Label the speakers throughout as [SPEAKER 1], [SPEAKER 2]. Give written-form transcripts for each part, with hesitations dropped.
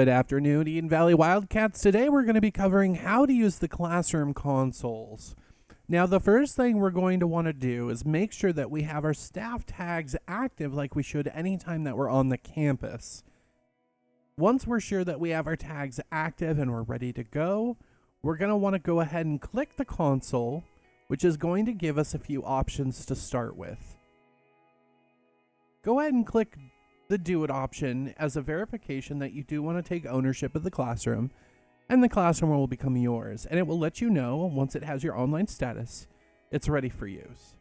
[SPEAKER 1] Good afternoon, Eden Valley Wildcats. Today we're going to be covering how to use the classroom consoles. Now, the first thing we're going to want to do is make sure that we have our staff tags active like we should anytime that we're on the campus. Once we're sure that we have our tags active and we're ready to go, we're going to want to go ahead and click the console, which is going to give us a few options to start with. Go ahead and click the Do It option as a verification that you do want to take ownership of the classroom, and the classroom will become yours, and it will let you know once it has your online status, it's ready for use.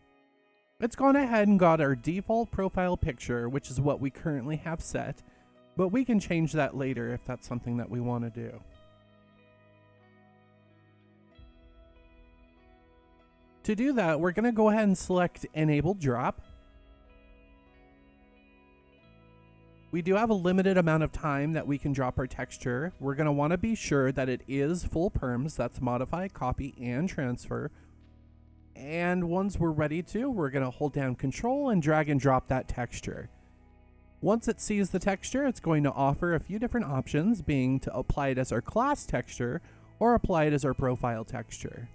[SPEAKER 1] It's gone ahead and got our default profile picture, which is what we currently have set, but we can change that later if that's something that we want to do. To do that, we're going to go ahead and select Enable Drop. We do have a limited amount of time that we can drop our texture. We're going to want to be sure that it is full perms. That's modify, copy, and transfer. And once we're ready to, we're going to hold down Control and drag and drop that texture. Once it sees the texture, it's going to offer a few different options, being to apply it as our class texture or apply it as our profile texture.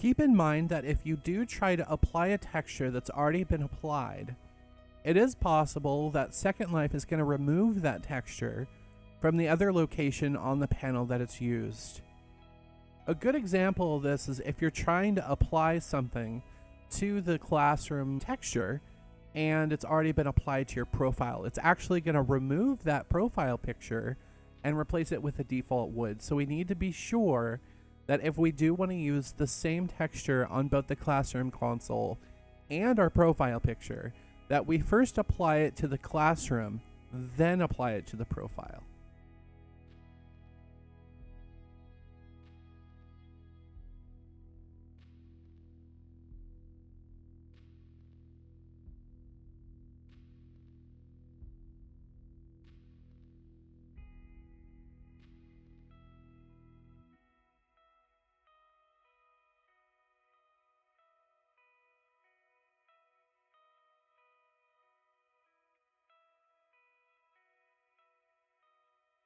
[SPEAKER 1] Keep in mind that if you do try to apply a texture that's already been applied, it is possible that Second Life is going to remove that texture from the other location on the panel that it's used. A good example of this is if you're trying to apply something to the classroom texture and it's already been applied to your profile. It's actually going to remove that profile picture and replace it with a default wood. So we need to be sure that if we do want to use the same texture on both the classroom console and our profile picture, that we first apply it to the classroom, then apply it to the profile.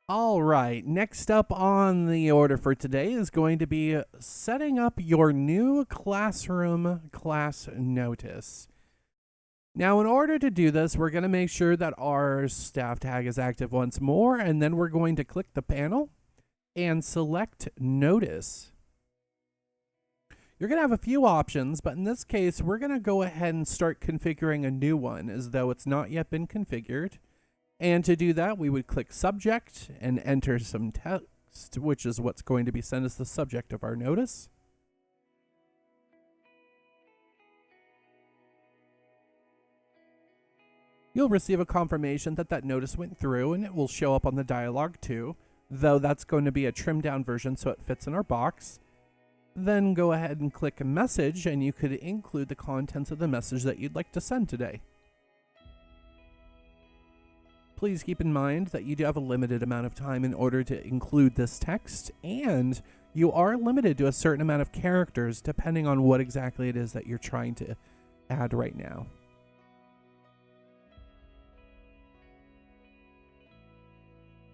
[SPEAKER 1] All right, next up on the order for today is going to be setting up your new classroom class notice. Now, in order to do this, we're going to make sure that our staff tag is active once more, and then we're going to click the panel and select Notice. You're going to have a few options, but in this case, we're going to go ahead and start configuring a new one as though it's not yet been configured. And to do that, we would click Subject and enter some text, which is what's going to be sent as the subject of our notice. You'll receive a confirmation that that notice went through, and it will show up on the dialog too, though that's going to be a trimmed down version so it fits in our box. Then go ahead and click Message, and you could include the contents of the message that you'd like to send today. Please keep in mind that you do have a limited amount of time in order to include this text, and you are limited to a certain amount of characters depending on what exactly it is that you're trying to add right now.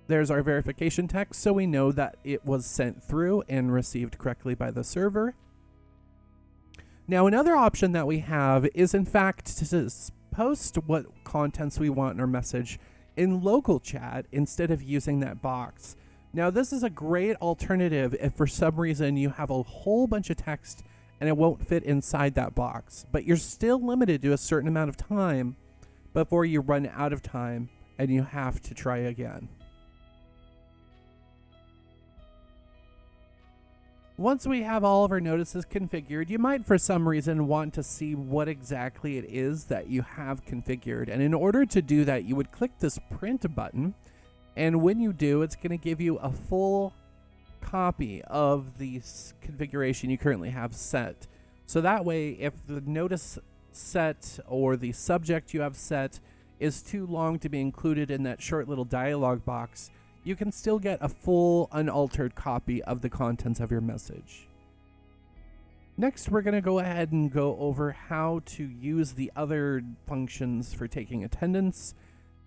[SPEAKER 1] There's our verification text, so we know that it was sent through and received correctly by the server. Now, another option that we have is, in fact, to post what contents we want in our message in local chat instead of using that box. Now, this is a great alternative if for some reason you have a whole bunch of text and it won't fit inside that box, but you're still limited to a certain amount of time before you run out of time and you have to try again. Once we have all of our notices configured, you might for some reason want to see what exactly it is that you have configured. And in order to do that, you would click this print button. And when you do, it's going to give you a full copy of the configuration you currently have set. So that way, if the notice set or the subject you have set is too long to be included in that short little dialog box, you can still get a full unaltered copy of the contents of your message. Next, we're going to go ahead and go over how to use the other functions for taking attendance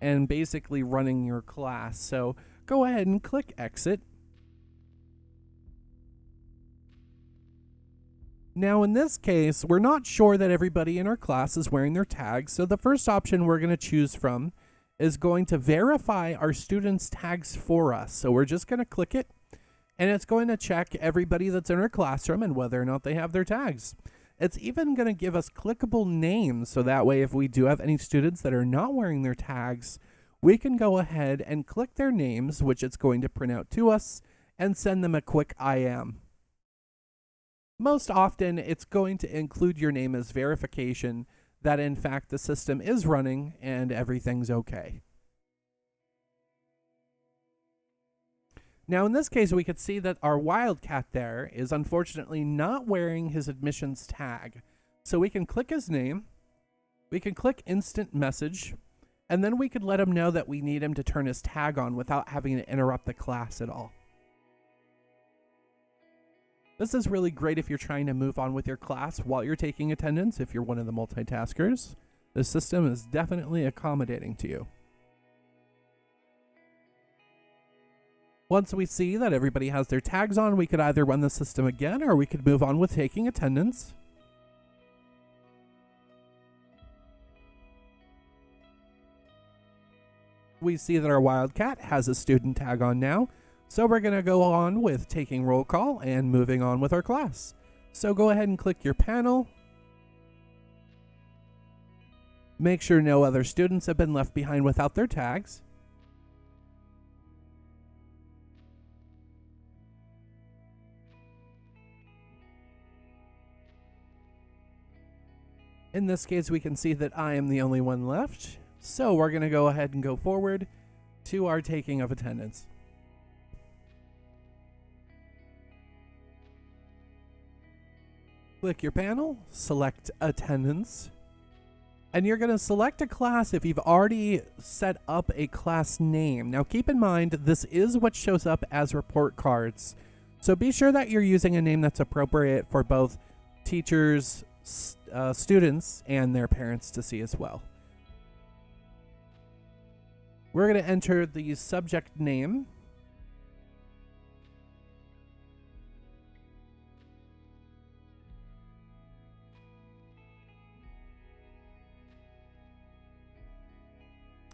[SPEAKER 1] and basically running your class. So go ahead and click Exit. Now in this case, we're not sure that everybody in our class is wearing their tags, so the first option we're going to choose from is going to verify our students' tags for us. So we're just going to click it, and it's going to check everybody that's in our classroom and whether or not they have their tags. It's even going to give us clickable names, so that way if we do have any students that are not wearing their tags, we can go ahead and click their names, which it's going to print out to us, and send them a quick I am. Most often, it's going to include your name as verification that in fact the system is running and everything's okay. Now in this case, we could see that our wildcat there is unfortunately not wearing his admissions tag. So we can click his name, we can click instant message, and then we could let him know that we need him to turn his tag on without having to interrupt the class at all. This is really great if you're trying to move on with your class while you're taking attendance. If you're one of the multitaskers, the system is definitely accommodating to you. Once we see that everybody has their tags on, we could either run the system again or we could move on with taking attendance. We see that our wildcat has a student tag on now. So we're going to go on with taking roll call and moving on with our class. So go ahead and click your panel. Make sure no other students have been left behind without their tags. In this case, we can see that I am the only one left. So we're going to go ahead and go forward to our taking of attendance. Click your panel, select attendance, and you're going to select a class if you've already set up a class name. Now keep in mind, this is what shows up as report cards. So be sure that you're using a name that's appropriate for both teachers, students, and their parents to see as well. We're going to enter the subject name.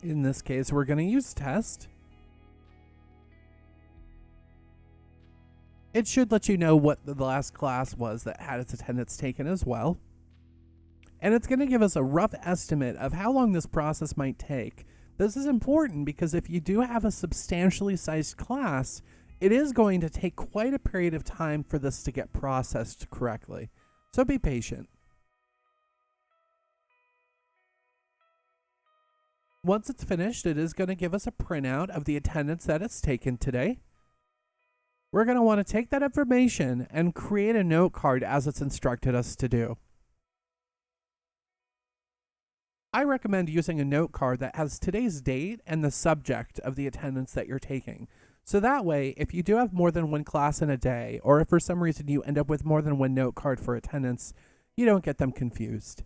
[SPEAKER 1] In this case, we're going to use test. It should let you know what the last class was that had its attendance taken as well. And it's going to give us a rough estimate of how long this process might take. This is important because if you do have a substantially sized class, it is going to take quite a period of time for this to get processed correctly. So be patient. Once it's finished, it is going to give us a printout of the attendance that it's taken today. We're going to want to take that information and create a note card as it's instructed us to do. I recommend using a note card that has today's date and the subject of the attendance that you're taking. So that way, if you do have more than one class in a day, or if for some reason you end up with more than one note card for attendance, you don't get them confused.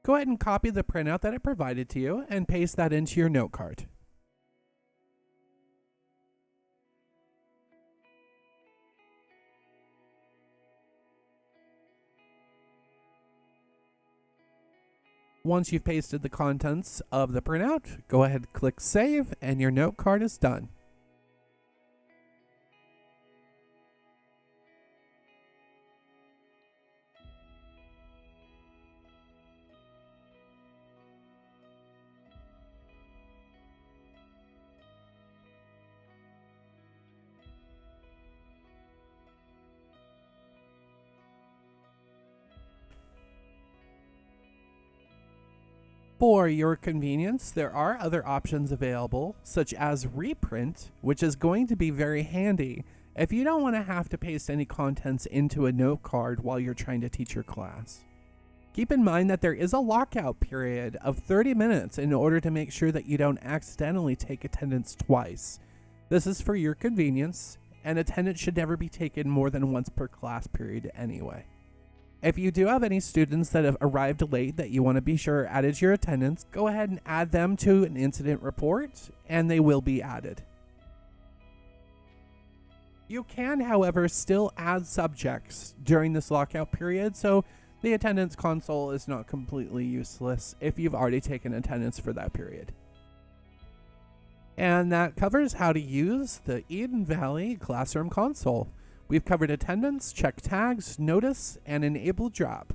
[SPEAKER 1] Go ahead and copy the printout that it provided to you and paste that into your note card. Once you've pasted the contents of the printout, go ahead and click Save, and your note card is done. For your convenience, there are other options available, such as Reprint, which is going to be very handy if you don't want to have to paste any contents into a note card while you're trying to teach your class. Keep in mind that there is a lockout period of 30 minutes in order to make sure that you don't accidentally take attendance twice. This is for your convenience, and attendance should never be taken more than once per class period anyway. If you do have any students that have arrived late that you want to be sure added to your attendance, go ahead and add them to an incident report, and they will be added. You can, however, still add subjects during this lockout period, so the attendance console is not completely useless if you've already taken attendance for that period. And that covers how to use the Eden Valley Classroom Console. We've covered attendance, check tags, notice, and enable drop.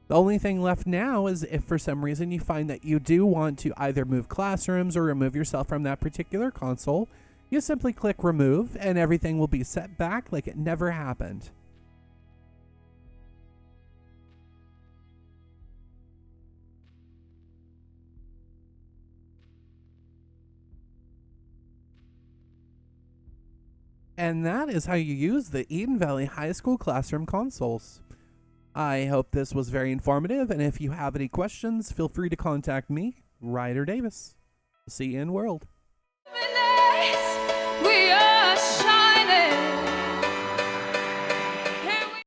[SPEAKER 1] The only thing left now is if for some reason you find that you do want to either move classrooms or remove yourself from that particular console, you simply click remove and everything will be set back like it never happened. And that is how you use the Eden Valley High School Classroom consoles. I hope this was very informative, and if you have any questions, feel free to contact me, Ryder Davis. See you in World.
[SPEAKER 2] We are